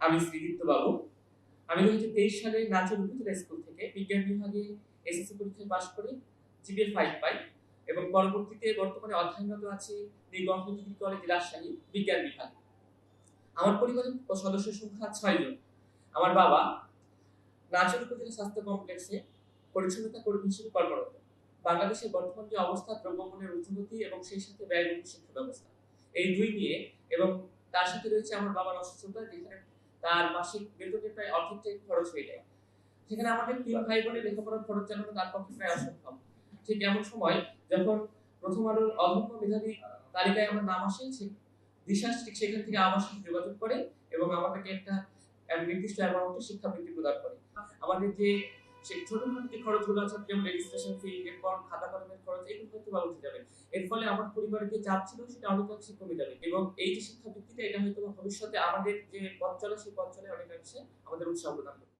আমি শ্রীদীপ্ত বাবু। আমি ২০২৩ সালে নাচুর উপজেলা স্কুল থেকে বিজ্ঞান বিভাগে এসএসসি পরীক্ষায় পাশ করে জিপিএ 5 পাই এবং পরবর্তীতে বর্তমানে অধ্যয়নরত আছি নিগম ডিগ্রি কলেজ রাজশাহী বিজ্ঞান বিভাগে। আমার পরিবারের সদস্য সংখ্যা ৬ জন। আমার বাবা নাচুর উপজেলা স্বাস্থ্য কমপ্লেক্সে পরিচ্ছন্নতা কর্মী হিসেবে কর্মরত। বাংলাদেশের বর্তমান যে অবস্থা, দ্রব্যমূল্যের ঊর্ধ্বগতি এবং সেই সাথে ব্যয়বহুল শিক্ষা ব্যবস্থা, এই দুই নিয়ে এবং তার সাথে রয়েছে আমার বাবার অসুস্থতা, যেখানে তার মাসিক বেতনের প্রায় অর্ধেকটাই খরচ হয়ে যায়। সেখানে আমাদের ৩ ভাই বোনের লেখাপড়ার খরচ চালানো তার পক্ষে প্রায় অসম্ভব। ঠিক এমন সময় যখন প্রথম আলোর অদম্য মেধাবী তালিকায় আমার নাম আসে, দিশাস ঠিক সেখান থেকে আমার সাথে যোগাযোগ করে এবং আমাকে একটা নির্দিষ্ট অ্যামাউন্টে শিক্ষাবৃত্তি প্রদান করে। আমাদের যে ছোটখাটো যে খরচগুলো আছে, যেমন রেজিস্ট্রেশন ফি, এরপর খাতা কলমের খরচ, এগুলো হয়তো বা উঠে যাবে। এর ফলে আমার পরিবারের যে চাপ ছিল সেটা অনেকাংশে কমে যাবে এবং এই যে শিক্ষাবৃত্তিটা, এটা হয়তো ভবিষ্যতে আমাদের যে পথ চলা, সেই পথ চলায় অনেকাংশে আমাদের উৎসাহ প্রদান করবে।